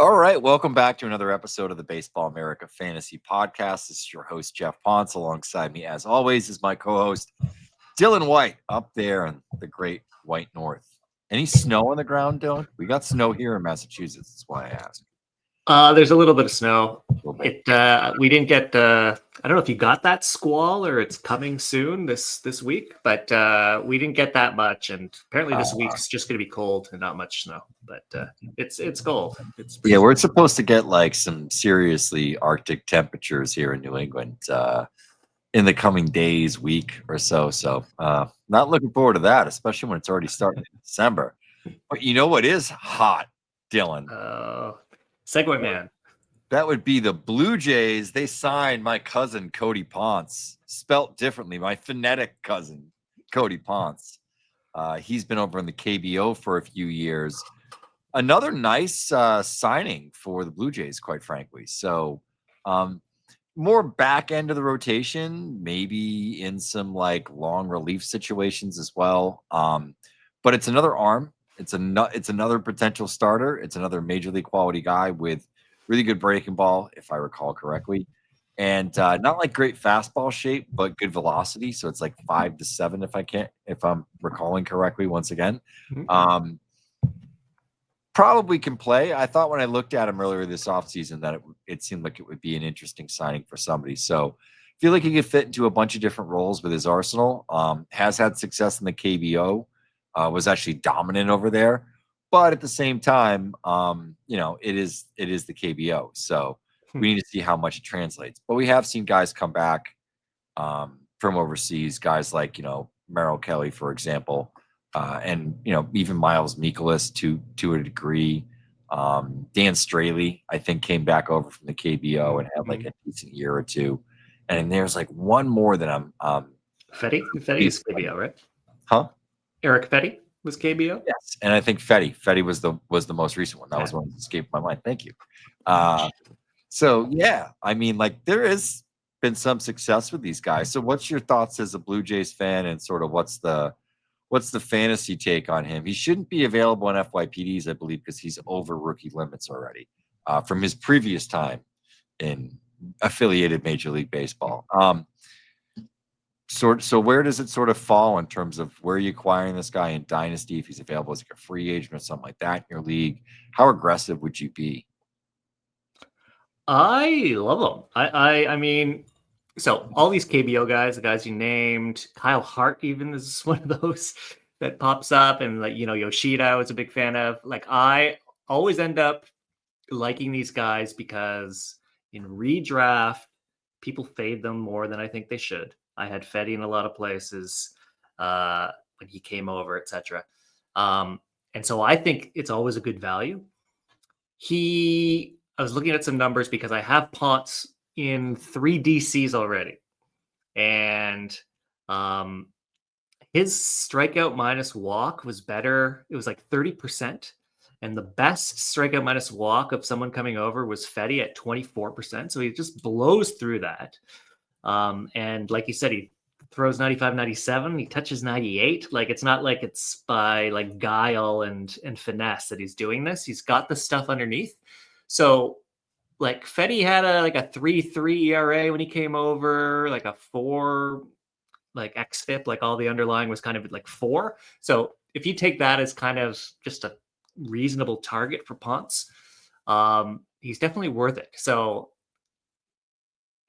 All right, welcome back to another episode of the Baseball America Fantasy Podcast. This is your host, Geoff Ponce. Alongside me, as always, is my co-host, Dylan White, up there in the great white north. Any snow on the ground, Dylan? We got snow here in Massachusetts. That's why I asked. There's a little bit of snow. We We didn't get. I don't know if you got that squall or it's coming soon this week, but we didn't get that much. And apparently this week's just going to be cold and not much snow. But it's cold. We're supposed to get like some seriously Arctic temperatures here in New England in the coming days, week or so. So not looking forward to that, especially when it's already starting in December. But you know what is hot, Dylan? Segway man. That would be the Blue Jays. They signed my cousin, Cody Ponce, spelt differently. My phonetic cousin, Cody Ponce. He's been over in the KBO for a few years. Another nice signing for the Blue Jays, quite frankly. So more back end of the rotation, maybe in some like long relief situations as well. But it's another arm. It's another potential starter. It's another major league quality guy with really good breaking ball, if I recall correctly, and not like great fastball shape, but good velocity. So it's like 5 to 7 if I'm recalling correctly. Once again, probably can play. I thought when I looked at him earlier this offseason that it seemed like it would be an interesting signing for somebody. So I feel like he could fit into a bunch of different roles with his arsenal. Has had success in the KBO. Was actually dominant over there, but at the same time, it is the KBO, so we need to see how much it translates. But we have seen guys come back from overseas, guys like Merrill Kelly, for example, and even Miles Mikolas to a degree. Dan Straley, I think, came back over from the KBO and had like a decent year or two. And there's like one more that I'm Fetty is KBO, right? Huh? Eric Fetty was KBO. Yes, and I think Fetty was the most recent one. That was one that escaped my mind. Thank you. So yeah, I mean, like there has been some success with these guys. So what's your thoughts as a Blue Jays fan, and sort of what's the fantasy take on him? He shouldn't be available in FYPDs, I believe, because he's over rookie limits already from his previous time in affiliated Major League Baseball. So where does it sort of fall in terms of where are you acquiring this guy in Dynasty? If he's available as like a free agent or something like that in your league, how aggressive would you be? I love him. I mean, so all these KBO guys, the guys you named, Kyle Hart even is one of those that pops up, and like Yoshida I was a big fan of. Like I always end up liking these guys because in redraft, people fade them more than I think they should. I had Fetty in a lot of places when he came over, etc. And so I think it's always a good value. I was looking at some numbers because I have Ponce in 3 DCs already. And his strikeout minus walk was better. It was like 30%. And the best strikeout minus walk of someone coming over was Fetty at 24%. So he just blows through that. And like you said, he throws 95, 97. He touches 98. Like it's not like it's by like guile and finesse that he's doing this. He's got the stuff underneath. So like Fetty had a 3.3 ERA when he came over, like a 4, like xFIP, like all the underlying was kind of like 4. So if you take that as kind of just a reasonable target for Ponce, he's definitely worth it. So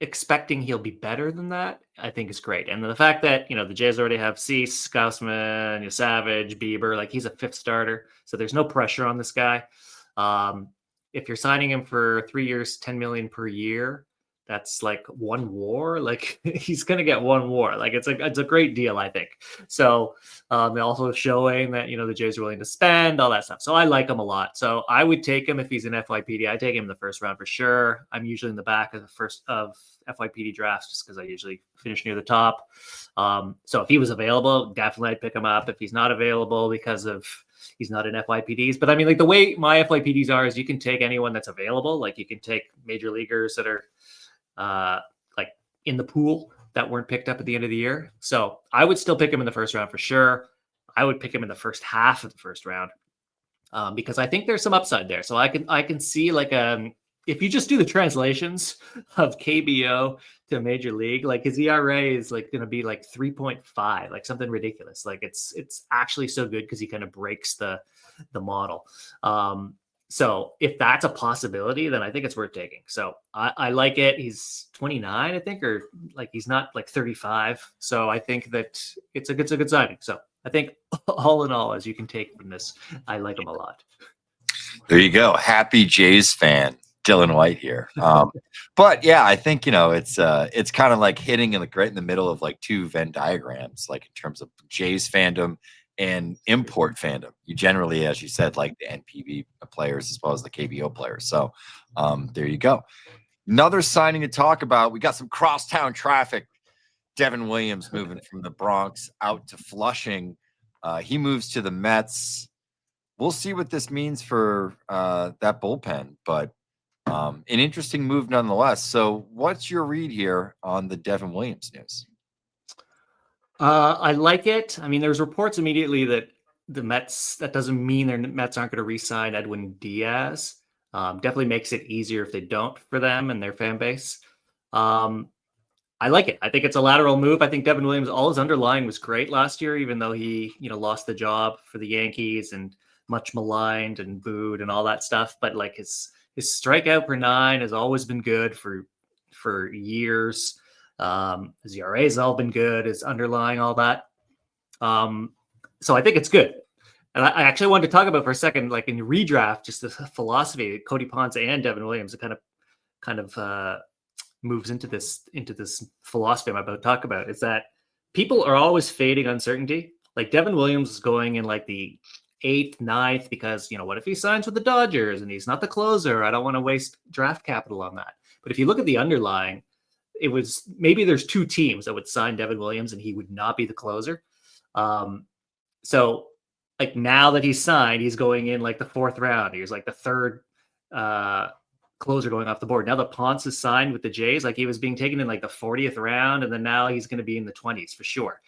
expecting he'll be better than that, I think is great. And the fact that, the Jays already have Cease, Gausman, Savage, Bieber, like he's a 5th starter. So there's no pressure on this guy. If you're signing him for 3 years, $10 million per year, that's like 1 WAR. Like he's going to get 1 WAR. Like it's a great deal, I think. So also showing that, the Jays are willing to spend all that stuff. So I like him a lot. So I would take him if he's in FYPD. I take him in the first round for sure. I'm usually in the back of the first of FYPD drafts just because I usually finish near the top. So if he was available, definitely I'd pick him up. If he's not available because of he's not in FYPDs. But I mean, like the way my FYPDs are is you can take anyone that's available. Like you can take major leaguers that are like in the pool that weren't picked up at the end of the year. So I would still pick him in the first round for sure. I would pick him in the first half of the first round. because I think there's some upside there. So I can see like if you just do the translations of KBO to Major League, like his ERA is like going to be like 3.5, like something ridiculous. Like it's actually so good because he kind of breaks the model. So if that's a possibility, then I think it's worth taking. So I like it. He's 29, I think, or like he's not like 35. So I think that it's a good signing. So I think all in all, as you can take from this, I like him a lot. There you go. Happy Jays fan, Dylan White here. But yeah, I think, it's kind of like hitting right in the middle of like two Venn diagrams, like in terms of Jays fandom and import fandom. You generally, as you said, like the NPB players as well as the KBO players. So there you go. Another signing to talk about. We got some crosstown traffic. Devin Williams moving from the Bronx out to Flushing. He moves to the Mets. We'll see what this means for that bullpen, but an interesting move nonetheless. So what's your read here on the Devin Williams news? I like it. I mean, there's reports immediately that the Mets, that doesn't mean their Mets aren't going to re-sign Edwin Diaz. Definitely makes it easier if they don't for them and their fan base. I like it. I think it's a lateral move. I think Devin Williams, all his underlying was great last year, even though he, lost the job for the Yankees and much maligned and booed and all that stuff. But like his strikeout per 9 has always been good for years. His ERA has all been good, his underlying, all that. So I think it's good. And I actually wanted to talk about for a second, like in redraft, just the philosophy, Cody Ponce and Devin Williams, it kind of moves into this philosophy I'm about to talk about, is that people are always fading uncertainty. Like Devin Williams is going in like the 8th, 9th, because, what if he signs with the Dodgers and he's not the closer? I don't want to waste draft capital on that. But if you look at the underlying, it was maybe there's 2 teams that would sign Devin Williams and he would not be the closer. So like now that he's signed, he's going in like the 4th round. He was like the 3rd closer going off the board. Now that Ponce is signed with the Jays, like he was being taken in like the 40th round, and then now he's going to be in the 20s for sure,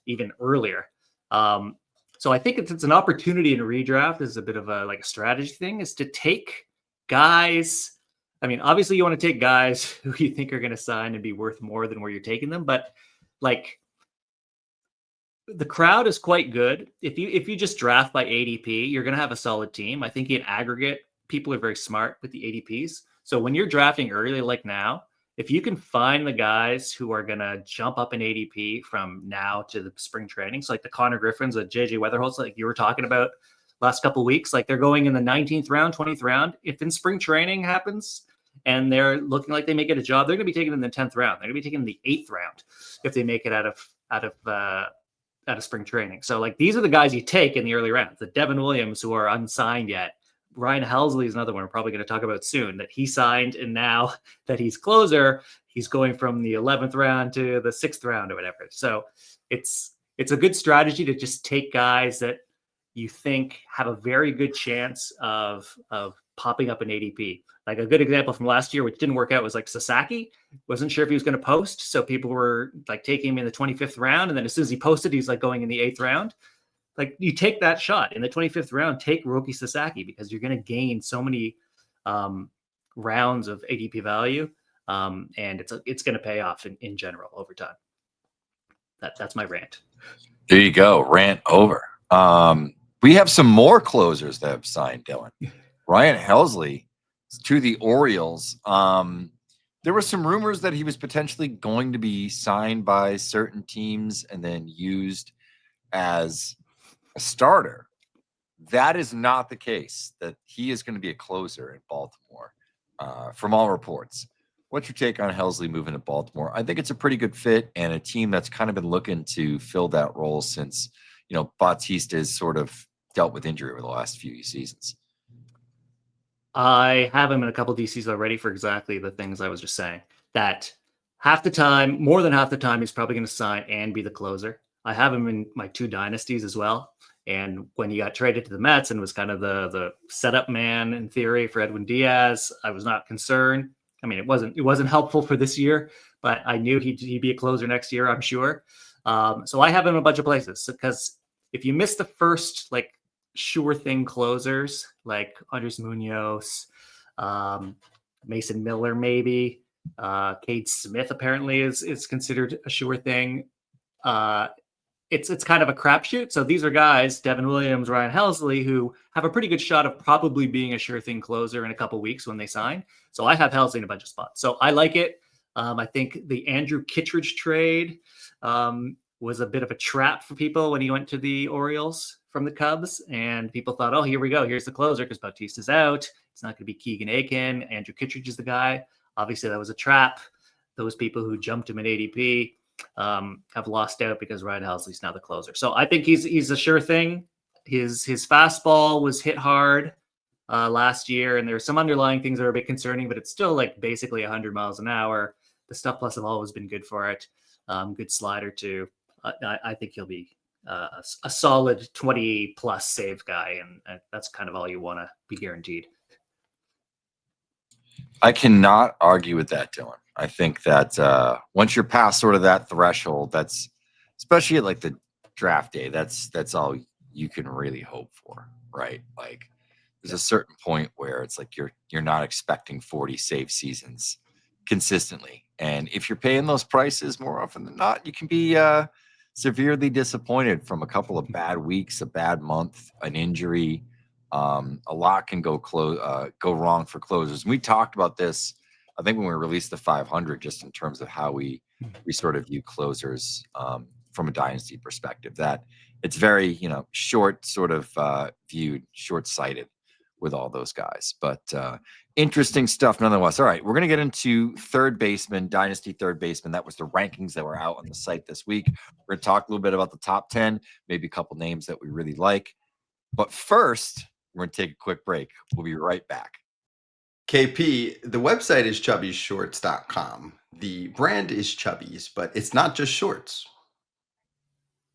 even earlier. So I think it's an opportunity in a redraft. This is a bit of a strategy thing, is to take guys. I mean, obviously you want to take guys who you think are going to sign and be worth more than where you're taking them. But like the crowd is quite good. If you just draft by ADP, you're going to have a solid team. I think in aggregate, people are very smart with the ADPs. So when you're drafting early, like now, if you can find the guys who are going to jump up in ADP from now to the spring training, so like the Connor Griffins, the JJ Weatherholts, like you were talking about last couple of weeks, like they're going in the 19th round, 20th round. If in spring training happens and they're looking like they may get a job, they're going to be taken in the 10th round. They're going to be taken in the 8th round if they make it out of spring training. So like these are the guys you take in the early rounds. The Devin Williams, who are unsigned yet. Ryan Hesley is another one we're probably going to talk about soon, that he signed, and now that he's closer, he's going from the 11th round to the 6th round or whatever. So it's a good strategy to just take guys that you think have a very good chance of popping up in ADP. Like a good example from last year, which didn't work out, was like Sasaki. Wasn't sure if he was going to post, so people were like taking him in the 25th round, and then as soon as he posted, he's like going in the 8th round. Like you take that shot in the 25th round, take Roki Sasaki, because you're going to gain so many rounds of ADP value, and it's going to pay off in general over time. That's my rant. There you go, rant over. We have some more closers that have signed, Dylan. Ryan Hesley to the Orioles. There were some rumors that he was potentially going to be signed by certain teams and then used as a starter. That is not the case. That he is going to be a closer in Baltimore, from all reports. What's your take on Hesley moving to Baltimore? I think it's a pretty good fit, and a team that's kind of been looking to fill that role since Bautista has sort of dealt with injury over the last few seasons. I have him in a couple DCs already for exactly the things I was just saying. That more than half the time, he's probably going to sign and be the closer. I have him in my 2 dynasties as well. And when he got traded to the Mets and was kind of the setup man in theory for Edwin Diaz, I was not concerned. I mean, it wasn't helpful for this year, but I knew he'd be a closer next year, I'm sure. So I have him in a bunch of places, because if you miss the first sure thing closers like Andres Munoz, Mason Miller, maybe. Cade Smith apparently is considered a sure thing. It's kind of a crapshoot. So these are guys, Devin Williams, Ryan Hesley, who have a pretty good shot of probably being a sure thing closer in a couple weeks when they sign. So I have Hesley in a bunch of spots. So I like it. I think the Andrew Kittredge trade was a bit of a trap for people when he went to the Orioles from the Cubs. And people thought, oh, here we go. Here's the closer because Bautista's out. It's not going to be Keegan Aiken. Andrew Kittredge is the guy. Obviously, that was a trap. Those people who jumped him at ADP have lost out because Ryan Hesley's now the closer. So I think he's a sure thing. His fastball was hit hard last year, and there's some underlying things that are a bit concerning, but it's still like basically 100 miles an hour. The stuff plus have always been good for it. Good slider too. I think he'll be a solid 20 plus save guy, and that's kind of all you want to be guaranteed. I cannot argue with that, Dylan. I think that once you're past sort of that threshold, that's especially at like the draft day, that's all you can really hope for, right? Like there's a certain point where it's like you're not expecting 40 save seasons consistently. And if you're paying those prices more often than not, you can be severely disappointed from a couple of bad weeks, a bad month, an injury. A lot can go wrong for closers. And we talked about this, I think, when we released the 500, just in terms of how we sort of view closers from a dynasty perspective. That it's very short sort of viewed, short-sighted with all those guys. But interesting stuff nonetheless. All right, we're going to get into third baseman, dynasty third baseman. That was the rankings that were out on the site this week. We're going to talk a little bit about the top 10, maybe a couple names that we really like. But first, we're going to take a quick break. We'll be right back. KP, the website is chubbyshorts.com. The brand is Chubby's, but it's not just shorts.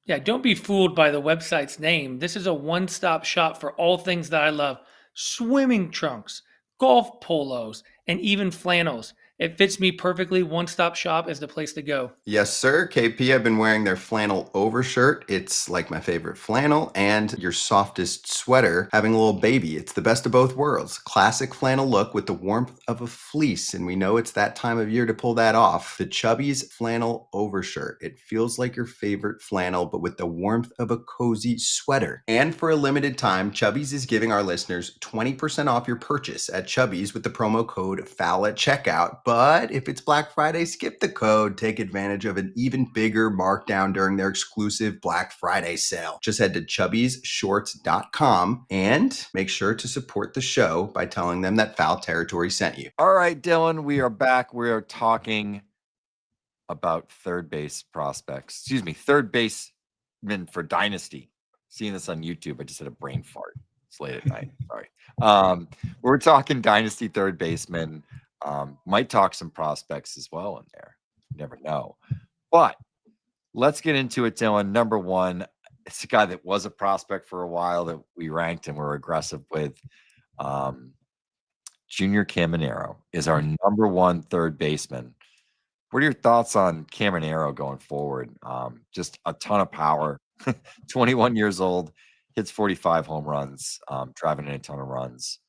Yeah, don't be fooled by the website's name. This is a one-stop shop for all things that I love. Swimming trunks, golf polos, and even flannels. It fits me perfectly. One-stop shop is the place to go. Yes, sir. KP, I've been wearing their flannel overshirt. It's like my favorite flannel and your softest sweater having a little baby. It's the best of both worlds. Classic flannel look with the warmth of a fleece. And we know it's that time of year to pull that off. The Chubby's flannel overshirt. It feels like your favorite flannel, but with the warmth of a cozy sweater. And for a limited time, Chubby's is giving our listeners 20% off your purchase at Chubby's with the promo code FOUL at checkout. But if it's Black Friday, skip the code. Take advantage of an even bigger markdown during their exclusive Black Friday sale. Just head to chubbysshorts.com and make sure to support the show by telling them that Foul Territory sent you. All right, Dylan, we are back. We are talking about third base prospects. Excuse me, third baseman for Dynasty. Seeing this on YouTube, I just had a brain fart. It's late at night. Sorry. We're talking Dynasty third baseman. Might talk some prospects as well in there. You never know. But let's get into it, Dylan. Number one, it's a guy that was a prospect for a while that we ranked and were aggressive with. Junior Caminero is our number one third baseman. What are your thoughts on Caminero going forward? Just a ton of power. 21 years old, hits 45 home runs, driving in a ton of runs.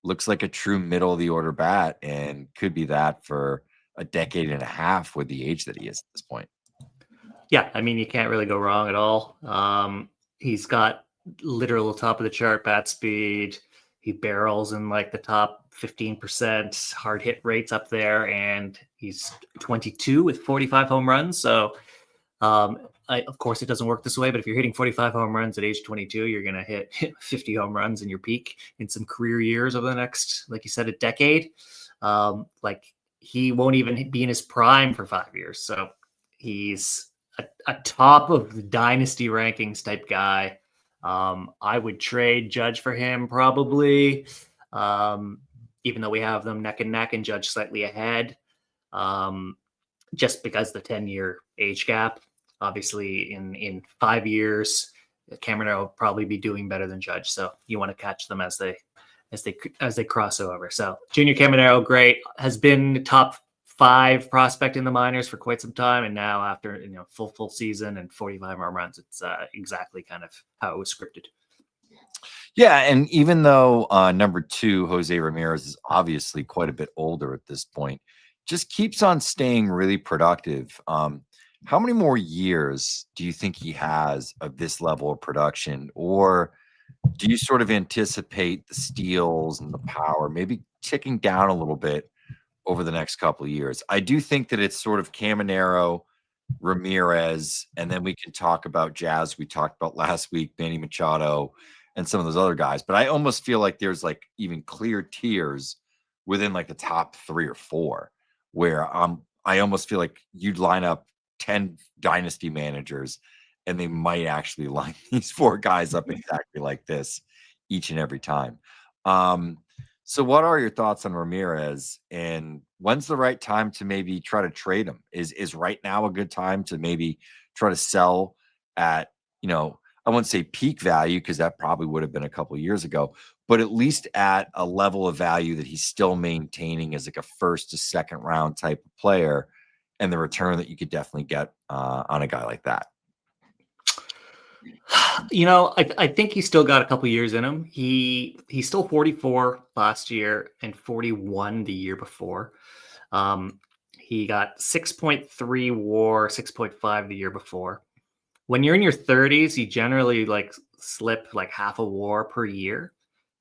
Looks like a true middle of the order bat and could be that for a decade and a half with the age that he is at this point. Yeah, I mean, you can't really go wrong at all. He's got literal top of the chart bat speed. He barrels in like the top 15% hard hit rates up there, and he's 22 with 45 home runs. So, of course, it doesn't work this way, but if you're hitting 45 home runs at age 22, you're going to hit 50 home runs in your peak in some career years over the next, like you said, a decade. Like he won't even be in his prime for 5 years. So he's a top of the dynasty rankings type guy. I would trade Judge for him probably, even though we have them neck and neck and Judge slightly ahead, just because the 10-year age gap. Obviously, in 5 years, Caminero will probably be doing better than Judge. So you want to catch them as they cross over. So Junior Caminero, great, has been top 5 prospect in the minors for quite some time, and now after full season and 45 home runs, it's exactly kind of how it was scripted. Yeah, and even though number 2, Jose Ramirez, is obviously quite a bit older at this point, just keeps on staying really productive. How many more years do you think he has of this level of production? Or do you sort of anticipate the steals and the power maybe ticking down a little bit over the next couple of years? I do think that it's sort of Caminero, Ramirez, and then we can talk about Jazz. We talked about last week, Manny Machado, and some of those other guys. But I almost feel like there's like even clear tiers within like the top 3 or 4, where I almost feel like you'd line up 10 dynasty managers, and they might actually line these 4 guys up exactly like this each and every time. Um, so what are your thoughts on Ramirez, and when's the right time to maybe try to trade him? Is right now a good time to maybe try to sell at, I wouldn't say peak value, because that probably would have been a couple of years ago, but at least at a level of value that he's still maintaining as like a first to second round type of player, and the return that you could definitely get on a guy like that. I think he's still got a couple years in him. He's still 44 last year and 41 the year before. He got 6.3 WAR, 6.5 the year before. When you're in your 30s, you generally like slip like half a WAR per year.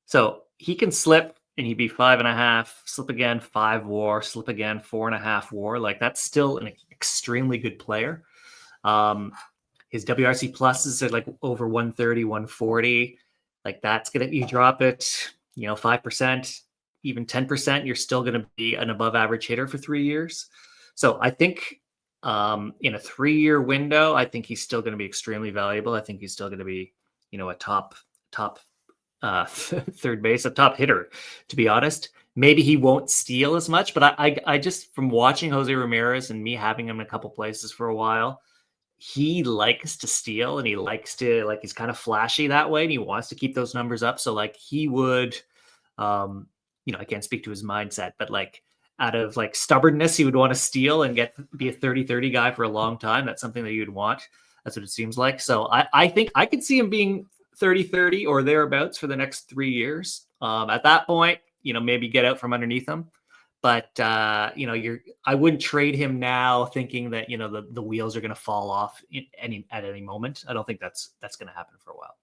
So he can slip and he'd be 5.5, slip again 5 WAR, slip again 4.5 WAR. Like that's still an extremely good player. His WRC pluses are like over 130, 140. Like that's going to, you drop it, 5%, even 10%, you're still going to be an above average hitter for 3 years. So I think in a 3-year window, I think he's still going to be extremely valuable. I think he's still going to be, a top third base, a top hitter, to be honest. Maybe he won't steal as much, but I just, from watching Jose Ramirez and me having him in a couple places for a while, he likes to steal and he likes to, like, he's kind of flashy that way and he wants to keep those numbers up. So like he would, I can't speak to his mindset, but like out of like stubbornness, he would want to steal and be a 30-30 guy for a long time. That's something that you'd want. That's what it seems like. So I think I could see him being 30-30 or thereabouts for the next 3 years. At that point, maybe get out from underneath him. But I wouldn't trade him now thinking that the wheels are going to fall off at any moment. I don't think that's going to happen for a while.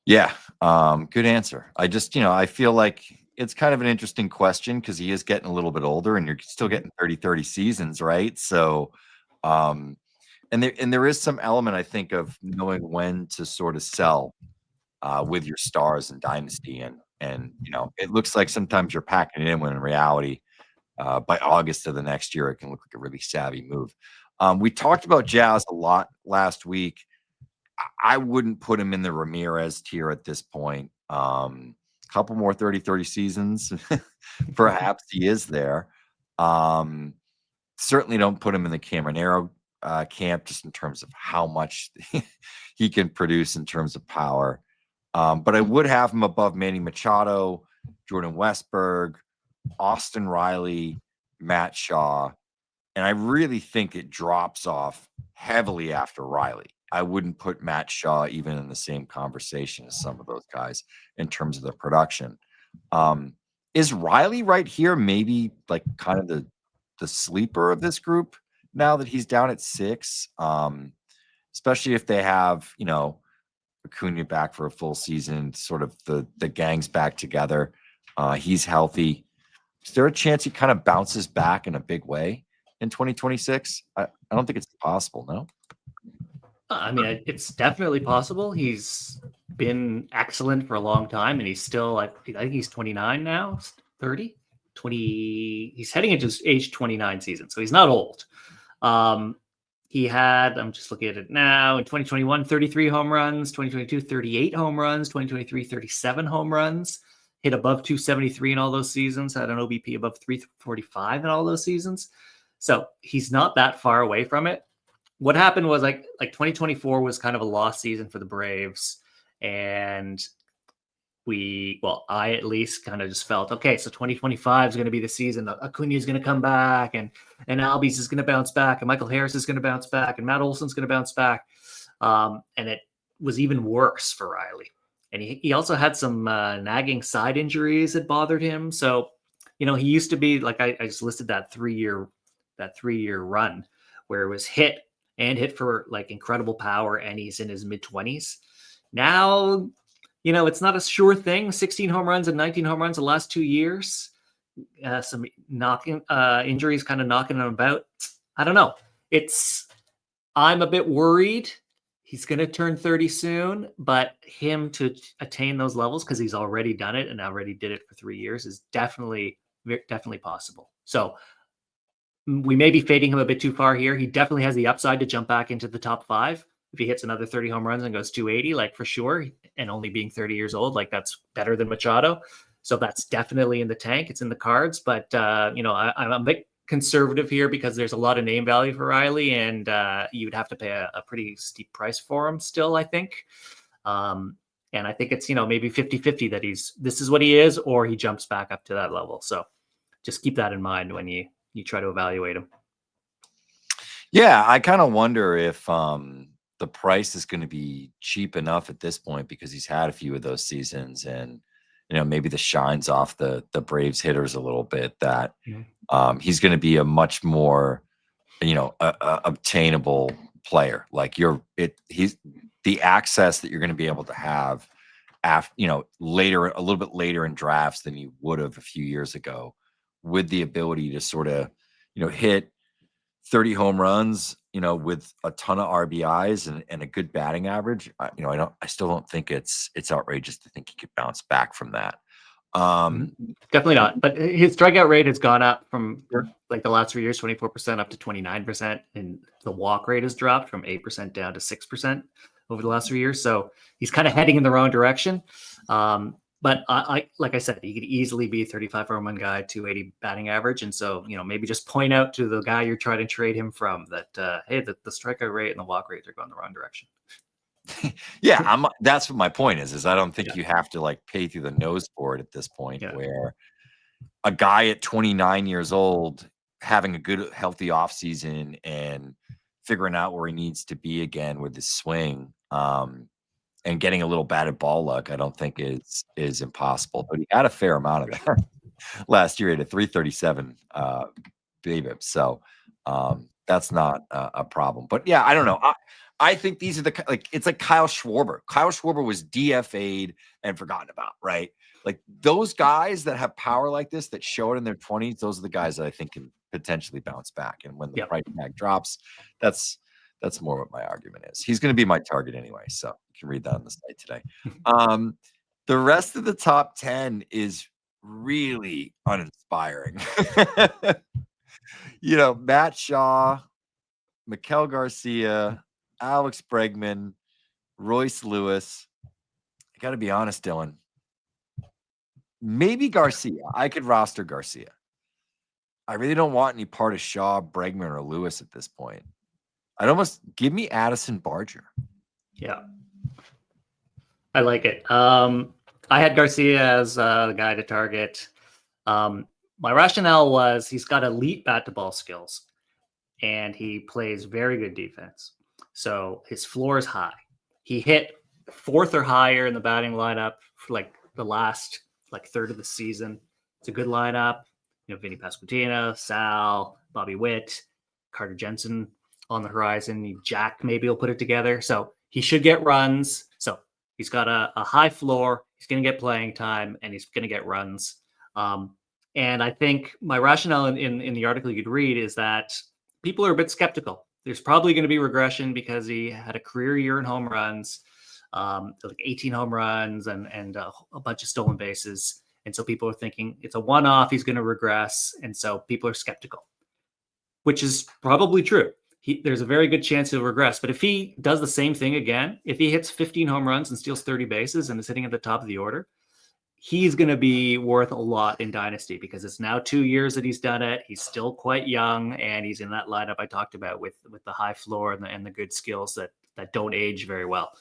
Yeah, good answer. I just, I feel like it's kind of an interesting question because he is getting a little bit older and you're still getting 30-30 seasons, right? So, and there is some element, I think, of knowing when to sort of sell with your stars in Dynasty. And it looks like sometimes you're packing it in when in reality, by August of the next year, it can look like a really savvy move. We talked about Jazz a lot last week. I wouldn't put him in the Ramirez tier at this point. Couple more 30-30 seasons, perhaps he is there. Certainly don't put him in the Caminero camp, just in terms of how much he can produce in terms of power. But I would have him above Manny Machado, Jordan Westberg, Austin Riley, Matt Shaw. And I really think it drops off heavily after Riley. I wouldn't put Matt Shaw even in the same conversation as some of those guys in terms of the production. Is Riley right here maybe like kind of the sleeper of this group now that he's down at 6? Especially if they have, Acuna back for a full season, sort of the gang's back together. He's healthy. Is there a chance he kind of bounces back in a big way in 2026? I don't think it's possible, no? I mean, it's definitely possible. He's been excellent for a long time, and he's still, I think he's 29 now, 30, 20. He's heading into his age 29 season, so he's not old. He had, I'm just looking at it now, in 2021, 33 home runs, 2022, 38 home runs, 2023, 37 home runs, hit above 273 in all those seasons, had an OBP above 345 in all those seasons. So he's not that far away from it. What happened was like 2024 was kind of a lost season for the Braves. And I at least kind of just felt, okay, so 2025 is going to be the season. Acuna is going to come back and Albies is going to bounce back and Michael Harris is going to bounce back and Matt Olson's going to bounce back. And it was even worse for Riley. And he also had some nagging side injuries that bothered him. So, he used to be like, I just listed that 3-year run where it was hit for like incredible power, and he's in his mid-20s. Now, it's not a sure thing. 16 home runs and 19 home runs the last 2 years. Some injuries kind of knocking him about. I don't know. I'm a bit worried. He's going to turn 30 soon, but him to attain those levels, because he's already done it and already did it for 3 years, is definitely possible. So we may be fading him a bit too far here. He definitely has the upside to jump back into the top 5. If he hits another 30 home runs and goes 280, like, for sure, and only being 30 years old, like, that's better than Machado. So that's definitely in the tank. It's in the cards, but I'm a bit conservative here because there's a lot of name value for Riley, and you would have to pay a pretty steep price for him still, I think. And I think it's, maybe 50-50 that this is what he is, or he jumps back up to that level. So just keep that in mind when you try to evaluate him. Yeah, I kind of wonder if the price is going to be cheap enough at this point, because he's had a few of those seasons, and maybe the shine's off the Braves hitters a little bit, that he's going to be a much more obtainable player. Like, he's the access that you're going to be able to have after, later, a little bit later in drafts than you would have a few years ago, with the ability to sort of hit 30 home runs, with a ton of RBIs and a good batting average. I still don't think it's outrageous to think he could bounce back from that. Definitely not. But his strikeout rate has gone up from like the last 3 years, 24% up to 29%. And the walk rate has dropped from 8% down to 6% over the last 3 years. So he's kind of heading in the wrong direction. But I like I said, he could easily be 35 home run guy, 280 batting average. And so, maybe just point out to the guy you're trying to trade him from that, hey, the strikeout rate and the walk rate are going the wrong direction. Yeah, that's what my point is I don't think you have to like pay through the nose for it at this point, where a guy at 29 years old having a good, healthy offseason and figuring out where he needs to be again with his swing, and getting a little batted ball luck, I don't think is impossible. But he had a fair amount of that last year at a 337 BABIP. So that's not a problem. But yeah, I don't know. I think these are it's like Kyle Schwarber. Kyle Schwarber was DFA'd and forgotten about, right? Like, those guys that have power like this, that show it in their 20s, those are the guys that I think can potentially bounce back. And when the price tag drops, that's more what my argument is. He's going to be my target anyway, so you can read that on the site today. The rest of the top 10 is really uninspiring. Matt Shaw, Maikel Garcia, Alex Bregman, Royce Lewis. I got to be honest, Dylan. Maybe Garcia. I could roster Garcia. I really don't want any part of Shaw, Bregman, or Lewis at this point. I'd almost give me Addison Barger. Yeah. I like it. I had Garcia as the guy to target. My rationale was he's got elite bat to ball skills, and he plays very good defense. So his floor is high. He hit 4th or higher in the batting lineup for like the last third of the season. It's a good lineup. Vinny Pasquantino, Sal, Bobby Witt, Carter Jensen on the horizon. Jack maybe will put it together. So he should get runs. So he's got a high floor. He's going to get playing time, and he's going to get runs. And I think my rationale in the article you could read is that people are a bit skeptical. There's probably going to be regression because he had a career year in home runs, like 18 home runs and a bunch of stolen bases. And so people are thinking it's a one-off, he's going to regress. And so people are skeptical, which is probably true. There's a very good chance he'll regress. But if he does the same thing again, if he hits 15 home runs and steals 30 bases and is hitting at the top of the order, he's going to be worth a lot in Dynasty, because it's now 2 years that he's done it. He's still quite young, and he's in that lineup I talked about with the high floor and the good skills that don't age very well,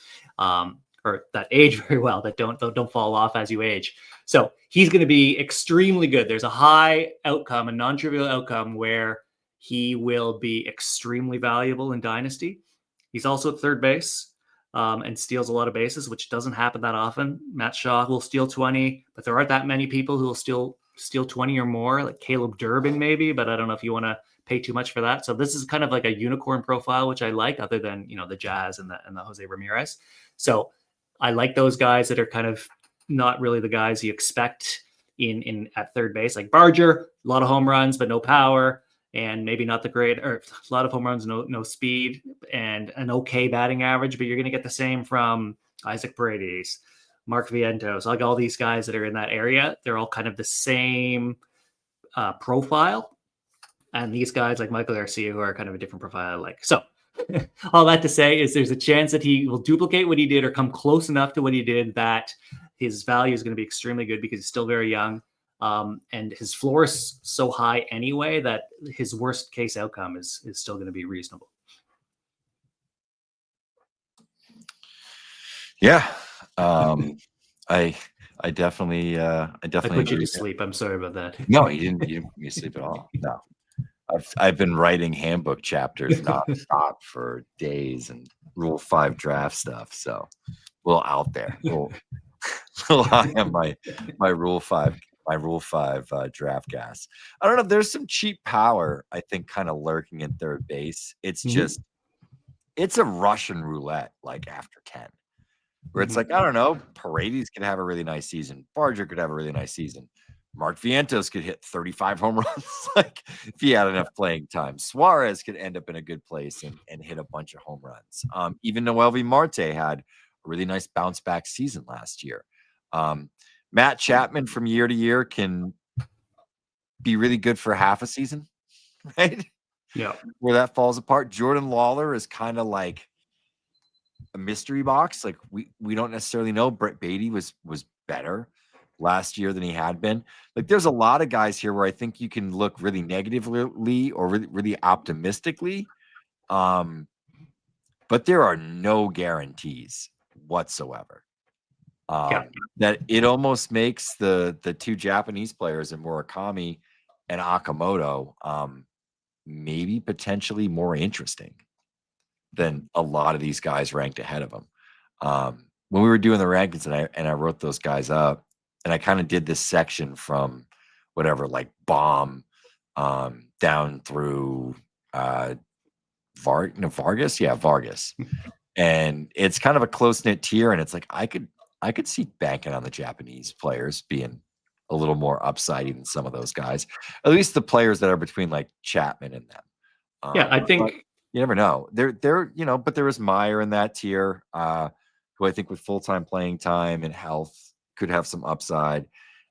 or that age very well, that don't fall off as you age. So he's going to be extremely good. There's a high outcome, a non-trivial outcome, where he will be extremely valuable in Dynasty. He's also at third base. and steals a lot of bases, which doesn't happen that often. Matt Shaw will steal 20, but there aren't that many people who will steal 20 or more, like Caleb Durbin maybe, but I don't know if you want to pay too much for that. So this is kind of like a unicorn profile, which I like, other than, the Jazz and the Jose Ramirez. So I like those guys that are kind of not really the guys you expect in at third base, like Barger, a lot of home runs, but no power. And maybe not the great, or a lot of home runs, no speed, and an okay batting average, but you're going to get the same from Isaac Paredes, Mark Vientos, like all these guys that are in that area. They're all kind of the same profile. And these guys like Michael Garcia, who are kind of a different profile, I like. So all that to say is there's a chance that he will duplicate what he did or come close enough to what he did that his value is going to be extremely good because he's still very young. And his floor is so high anyway that his worst case outcome is still going to be reasonable. Yeah. I definitely put you to sleep. I'm sorry about that. No, you didn't put me to sleep at all. No. I've been writing handbook chapters nonstop for days and Rule 5 draft stuff. So a little out there. A little high on my Rule 5 draft gas. I don't know. There's some cheap power, I think, kind of lurking in third base. It's just, it's a Russian roulette, like after 10, where it's like, I don't know, Paredes could have a really nice season. Barger could have a really nice season. Mark Vientos could hit 35 home runs, like if he had enough playing time. Suarez could end up in a good place and hit a bunch of home runs. Even Noelvi Marte had a really nice bounce back season last year. Matt Chapman from year to year can be really good for half a season, right? Yeah. Where that falls apart. Jordan Lawler is kind of like a mystery box. Like we don't necessarily know. Brett Beatty was better last year than he had been. Like there's a lot of guys here where I think you can look really negatively or really, really optimistically. But there are no guarantees whatsoever. That it almost makes the two Japanese players in Murakami and Akamoto maybe potentially more interesting than a lot of these guys ranked ahead of them. When we were doing the rankings and I wrote those guys up, and I kind of did this section from whatever, like Bomb down through Vargas. Yeah, Vargas. And it's kind of a close-knit tier, and it's like I could see banking on the Japanese players being a little more upsidey than some of those guys. At least the players that are between like Chapman and them. I think you never know. They're but there was Meyer in that tier, who I think with full-time playing time and health could have some upside.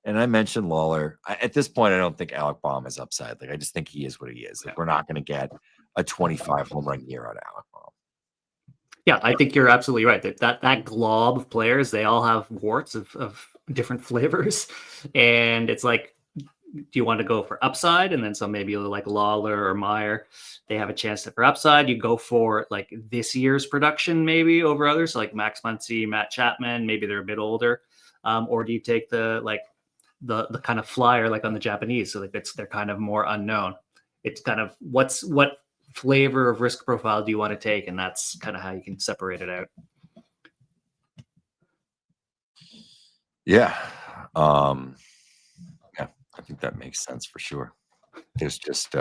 And I mentioned Lawler. At this point, I don't think Alec Baum is upside. Like I just think he is what he is. Like we're not going to get a 25 home run year out of Alec Baum. Yeah, I think you're absolutely right. That glob of players, they all have warts of different flavors. And it's like, do you want to go for upside? And then so maybe like Lawler or Meyer, they have a chance for upside. You go for like this year's production maybe over others, like Max Muncy, Matt Chapman, maybe they're a bit older. Or do you take the kind of flyer like on the Japanese? So like they're kind of more unknown. It's kind of what flavor of risk profile do you want to take? And that's kind of how you can separate it out. Yeah. Yeah, I think that makes sense for sure. There's just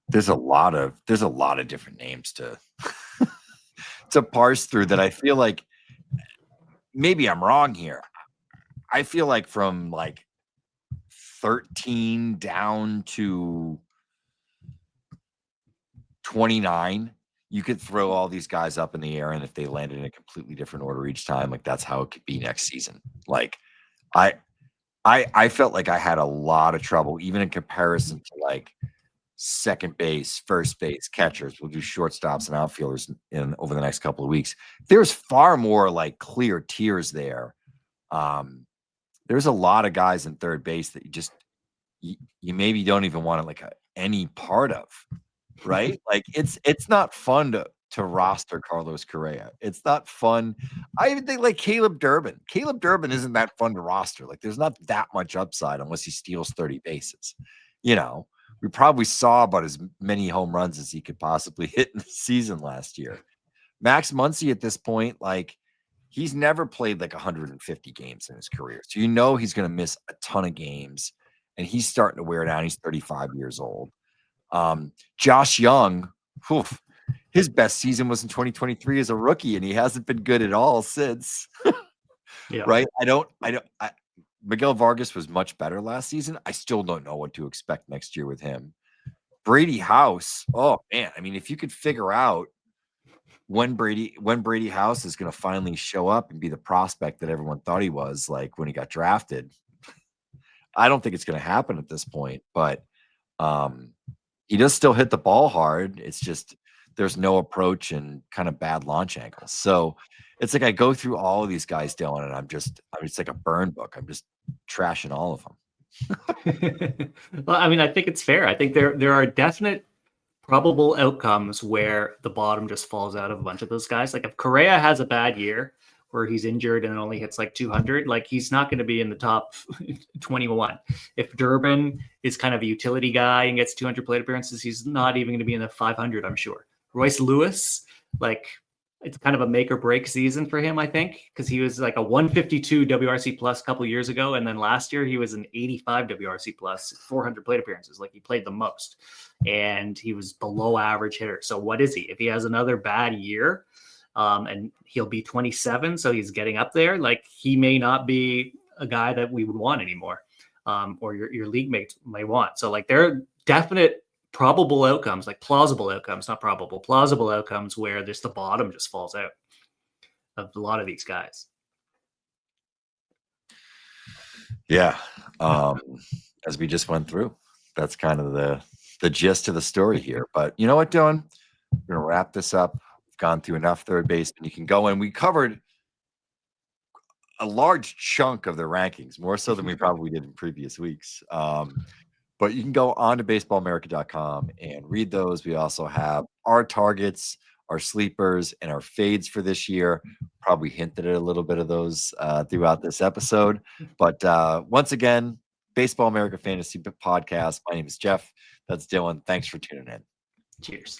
there's a lot of different names to to parse through that I feel like maybe I'm wrong here. I feel like from like 13 down to 29, you could throw all these guys up in the air, and if they landed in a completely different order each time, like that's how it could be next season. Like I felt like I had a lot of trouble, even in comparison to like second base, first base, catchers. We'll do shortstops and outfielders over the next couple of weeks. There's far more like clear tiers there. There's a lot of guys in third base that you maybe don't even want to like any part of, right? Like it's not fun to roster Carlos Correa. It's not fun. I even think like Caleb Durbin. Caleb Durbin isn't that fun to roster. Like there's not that much upside unless he steals 30 bases. We probably saw about as many home runs as he could possibly hit in the season last year. Max Muncy at this point, like he's never played like 150 games in his career. So he's going to miss a ton of games and he's starting to wear down. He's 35 years old. Josh Young, his best season was in 2023 as a rookie and he hasn't been good at all since. Yeah. Right? Miguel Vargas was much better last season. I still don't know what to expect next year with him. Brady House. Oh man. I mean, if you could figure out when Brady House is going to finally show up and be the prospect that everyone thought he was, like when he got drafted, I don't think it's going to happen at this point, but he does still hit the ball hard. It's just there's no approach and kind of bad launch angles. So it's like I go through all of these guys, Dylan, and it's like a burn book. I'm just trashing all of them. Well, I mean, I think it's fair. I think there are definite probable outcomes where the bottom just falls out of a bunch of those guys. Like if Correa has a bad year where he's injured and only hits like 200, like he's not going to be in the top 21. If Durbin is kind of a utility guy and gets 200 plate appearances, he's not even going to be in the 500, I'm sure. Royce Lewis, like it's kind of a make or break season for him, I think, because he was like a 152 WRC plus a couple years ago. And then last year he was an 85 WRC plus, 400 plate appearances. Like he played the most and he was below average hitter. So what is he? If he has another bad year and he'll be 27, so he's getting up there, like he may not be a guy that we would want anymore or your league mates may want. So like there are definite probable outcomes, like plausible outcomes, not probable, plausible outcomes where the bottom just falls out of a lot of these guys. Yeah. As we just went through, that's kind of the gist of the story here. But you know what, Dylan? We're going to wrap this up. We've gone through enough third baseman. You can go in. We covered a large chunk of the rankings, more so than we probably did in previous weeks. But you can go on to baseballamerica.com and read those. We also have our targets, our sleepers, and our fades for this year. Probably hinted at a little bit of those throughout this episode. But once again, Baseball America Fantasy Podcast. My name is Geoff. That's Dylan. Thanks for tuning in. Cheers.